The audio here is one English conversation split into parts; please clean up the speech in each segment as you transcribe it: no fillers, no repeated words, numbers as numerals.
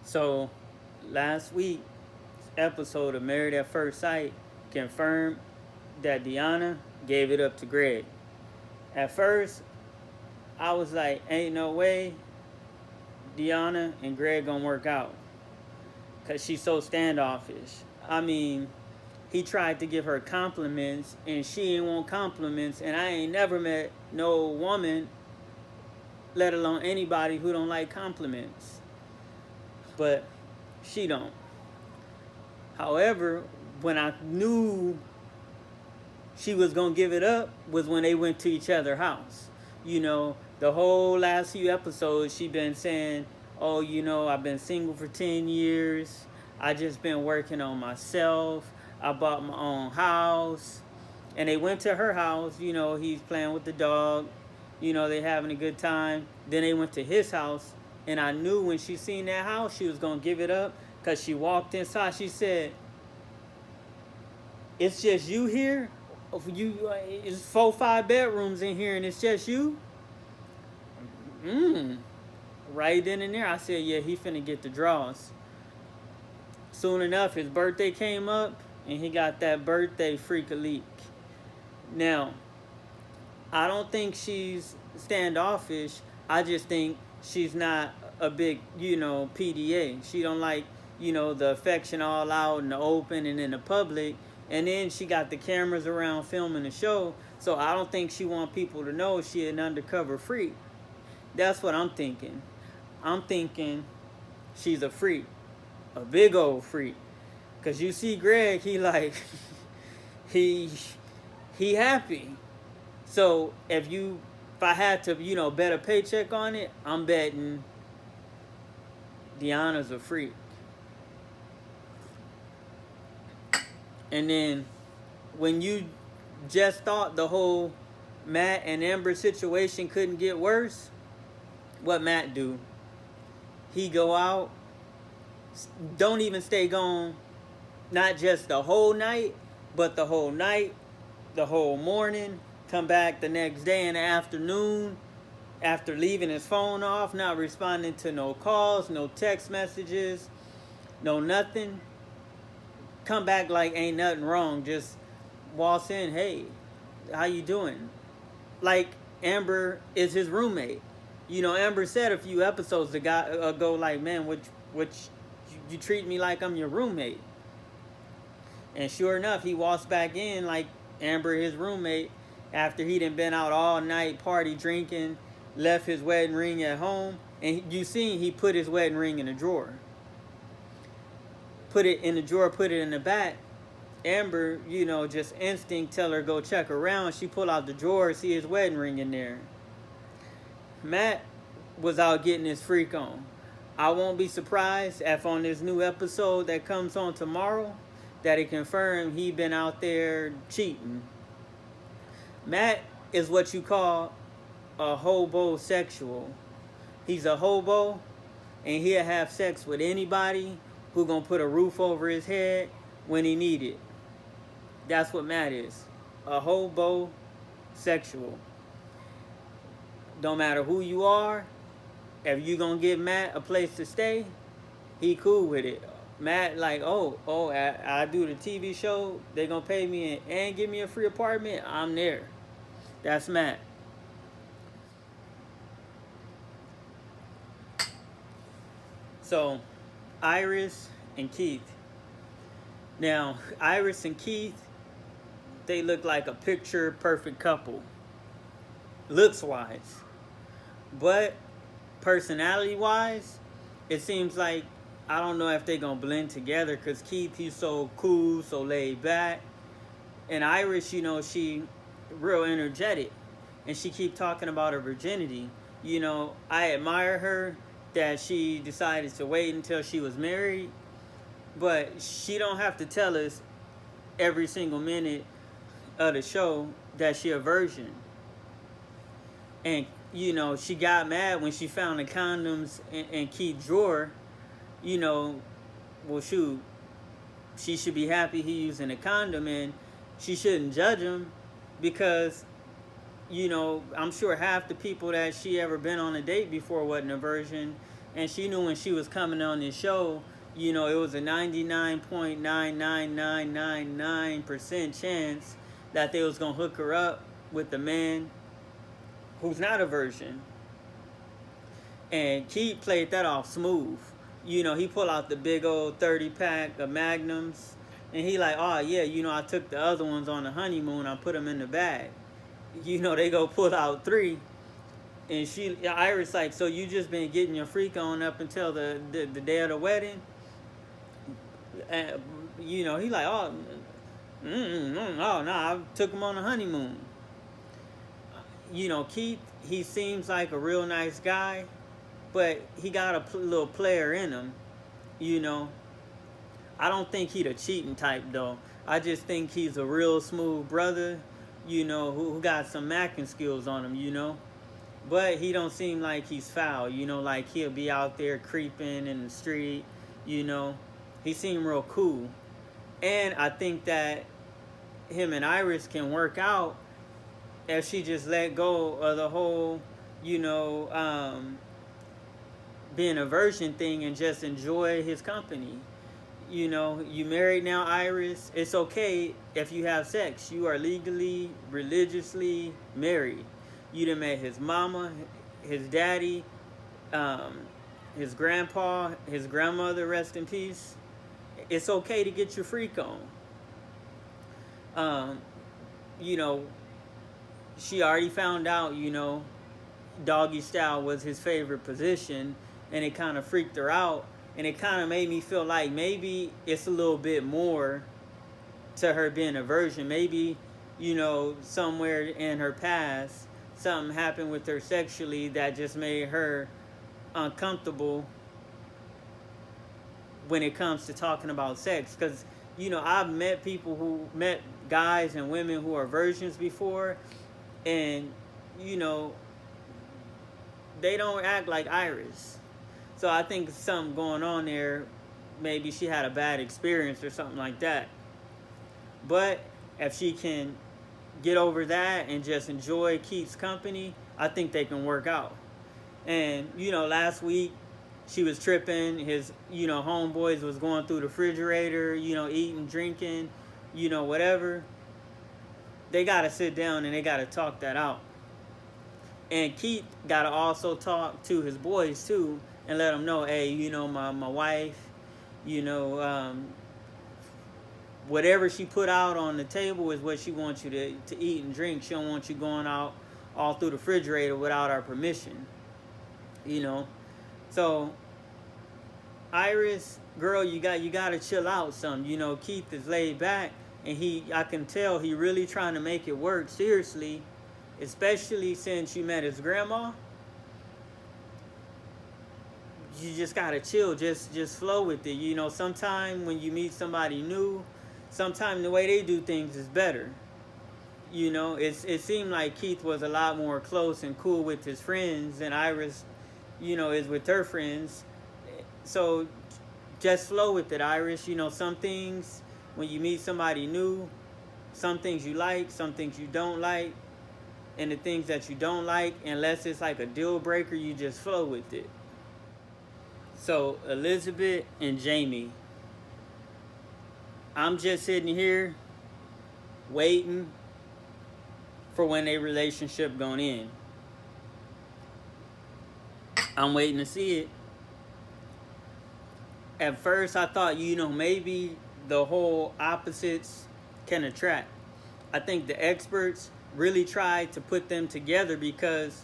So, last week's episode of Married at First Sight confirmed that Deanna gave it up to Greg. At first, I was like, ain't no way Deanna and Greg gonna work out. Because she's so standoffish. I mean, he tried to give her compliments and she ain't want compliments. And I ain't never met no woman, let alone anybody, who don't like compliments. But she don't. However, when I knew she was gonna give it up was when they went to each other's house. The whole last few episodes she been saying, oh, I've been single for 10 years. I just been working on myself. I bought my own house. And they went to her house, he's playing with the dog. They having a good time. Then they went to his house. And I knew when she seen that house, she was going to give it up. Because she walked inside. She said, it's just you here? It's 4-5 bedrooms in here and it's just you? Right then and there, I said, yeah, he finna get the draws. Soon enough, his birthday came up and he got that birthday freak a leak. Now, I don't think she's standoffish. I just think she's not a big, PDA. She don't like, the affection all out in the open and in the public. And then she got the cameras around filming the show. So I don't think she want people to know she an undercover freak. That's what I'm thinking. I'm thinking she's a freak. A big old freak. Because you see Greg, he like, he happy. So if I had to, bet a paycheck on it, I'm betting Deanna's a freak. And then when you just thought the whole Matt and Amber situation couldn't get worse, what Matt do? He go out, don't even stay gone, not just the whole night, but the whole night, the whole morning, come back the next day in the afternoon after leaving his phone off, not responding to no calls, no text messages, no nothing. Come back like ain't nothing wrong. Just waltz in, hey, how you doing? Like Amber is his roommate. Amber said a few episodes ago, like, man, which you treat me like I'm your roommate. And sure enough, he walks back in like Amber, his roommate, after he done been out all night, party drinking, left his wedding ring at home. And you seen he put his wedding ring in a drawer. Put it in the drawer, put it in the back. Amber, just instinct tell her go check around. She pull out the drawer, see his wedding ring in there. Matt was out getting his freak on. I won't be surprised if on this new episode that comes on tomorrow that it confirmed he been out there cheating. Matt is what you call a hobosexual. He's a hobo and he'll have sex with anybody who gonna put a roof over his head when he need it. That's what Matt is. A hobosexual. Don't matter who you are, if you gonna give Matt a place to stay, he cool with it. Matt like, I do the TV show, they gonna pay me and give me a free apartment, I'm there. That's Matt. So, Iris and Keith. Now, Iris and Keith, they look like a picture perfect couple. Looks wise. But personality wise, it seems like I don't know if they're gonna blend together because Keith, he's so cool, so laid back. And Iris, she real energetic. And she keep talking about her virginity. I admire her that she decided to wait until she was married, but she don't have to tell us every single minute of the show that she a virgin. And she got mad when she found the condoms in Keith's drawer. Well, shoot, she should be happy he using a condom, and she shouldn't judge him because I'm sure half the people that she ever been on a date before wasn't a virgin. And she knew when she was coming on this show, you know, it was a 99.99999% chance that they was going to hook her up with the man who's not a virgin. And Keith played that off smooth. You know, he pulled out the big old 30-pack of Magnums. And he like, oh, yeah, you know, I took the other ones on the honeymoon. I put them in the bag. You know, they go pull out 3. And Iris like, so you just been getting your freak on up until the day of the wedding? And, you know, he like, oh, no, I took him on a honeymoon. You know, Keith, he seems like a real nice guy, but he got a little player in him, you know. I don't think he's a cheating type, though. I just think he's a real smooth brother, you know, who got some macking skills on him, you know. But he don't seem like he's foul, you know, like he'll be out there creeping in the street, you know. He seemed real cool. And I think that him and Iris can work out if she just let go of the whole, you know, being a virgin thing and just enjoy his company. You know, you married now, Iris. It's okay if you have sex. You are legally, religiously married. You done met his mama, his daddy, his grandpa, his grandmother, rest in peace. It's okay to get your freak on. You know, she already found out, you know, doggy style was his favorite position, and it kind of freaked her out. And it kind of made me feel like maybe it's a little bit more to her being a virgin. Maybe, you know, somewhere in her past, something happened with her sexually that just made her uncomfortable when it comes to talking about sex. Because, you know, I've met guys and women who are virgins before, and, you know, they don't act like Iris. So I think something going on there. Maybe she had a bad experience or something like that. But if she can get over that and just enjoy Keith's company, I think they can work out. And, you know, last week she was tripping. His, you know, homeboys was going through the refrigerator, you know, eating, drinking, you know, whatever. They got to sit down and they got to talk that out. And Keith got to also talk to his boys, too, and let them know, hey, you know, my wife, you know, whatever she put out on the table is what she wants you to eat and drink. She don't want you going out all through the refrigerator without our permission, you know. So, Iris, girl, you got to chill out some. You know, Keith is laid back, and I can tell he really trying to make it work seriously, especially since you met his grandma. You just gotta chill, just flow with it. You know, sometimes when you meet somebody new, sometimes the way they do things is better. You know, it seemed like Keith was a lot more close and cool with his friends than Iris, you know, is with her friends. So just flow with it, Iris. You know, some things, when you meet somebody new, some things you like, some things you don't like. And the things that you don't like, unless it's like a deal breaker, you just flow with it. So, Elizabeth and Jamie, I'm just sitting here waiting for when their relationship going in. I'm waiting to see it. At first, I thought, you know, maybe the whole opposites can attract. I think the experts really tried to put them together because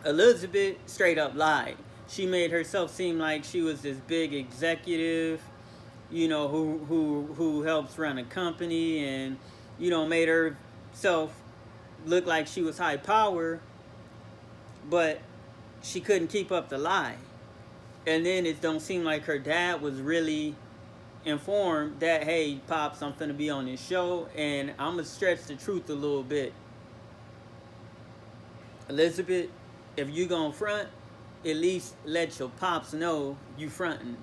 Elizabeth straight up lied. She made herself seem like she was this big executive, you know, who helps run a company, and, you know, made herself look like she was high power, but she couldn't keep up the lie. And then it don't seem like her dad was really informed that, hey, Pops, I'm finna be on this show, and I'm gonna stretch the truth a little bit. Elizabeth, if you gonna front, at least let your pops know you fronting.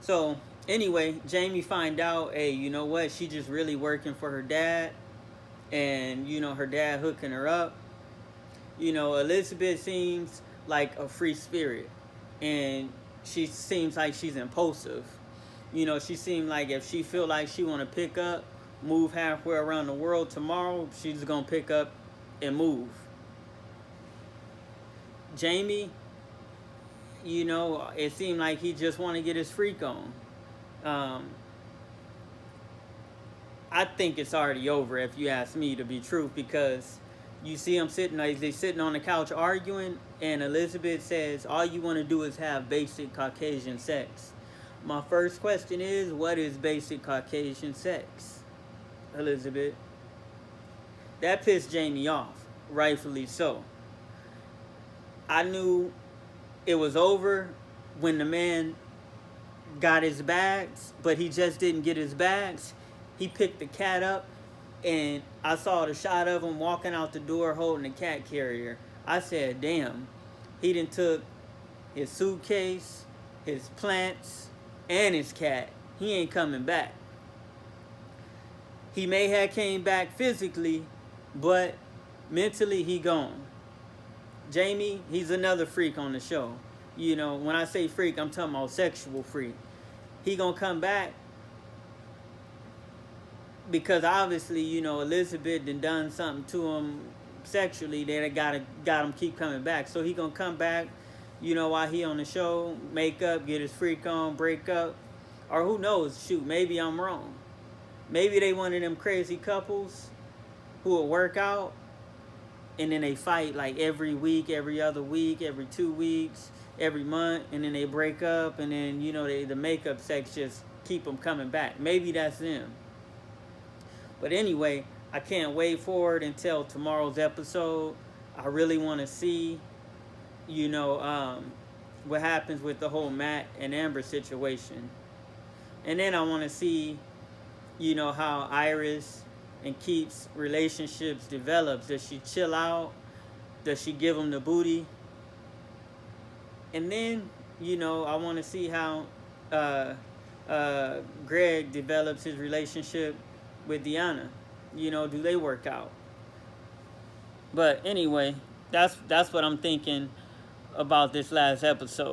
So anyway, Jamie find out, hey, you know what? She just really working for her dad, and, you know, her dad hooking her up. You know, Elizabeth seems like a free spirit, and she seems like she's impulsive. You know, she seemed like if she feel like she want to pick up, move halfway around the world tomorrow, she's gonna pick up and move. Jamie, you know, it seemed like he just want to get his freak on. Um, I think it's already over, if you ask me, to be true, because you see them sitting, like they sitting on the couch arguing, and Elizabeth says, "All you want to do is have basic Caucasian sex." My first question is, what is basic Caucasian sex, Elizabeth? That pissed Jamie off, rightfully so. I knew it was over when the man got his bags, but he just didn't get his bags. He picked the cat up, and I saw the shot of him walking out the door holding the cat carrier. I said, damn, he done took his suitcase, his plants, and his cat. He ain't coming back. He may have came back physically, but mentally he gone. Jamie, he's another freak on the show. You know, when I say freak, I'm talking about sexual freak. He gonna come back because obviously, you know, Elizabeth done something to him sexually that got him keep coming back. So he gonna come back, you know, while he on the show, make up, get his freak on, break up, or who knows? Shoot, maybe I'm wrong. Maybe they one of them crazy couples who will work out and then they fight like every week, every other week, every 2 weeks, every month, and then they break up, and then, you know, the makeup sex just keep them coming back. Maybe that's them. But anyway, I can't wait for it until tomorrow's episode. I really want to see, you know, what happens with the whole Matt and Amber situation. And then I want to see, you know, how Iris and Keith's relationships develops. Does she chill out? Does she give him the booty? And then, you know, I want to see how Greg develops his relationship with Deanna. You know, do they work out? But anyway, that's what I'm thinking about this last episode.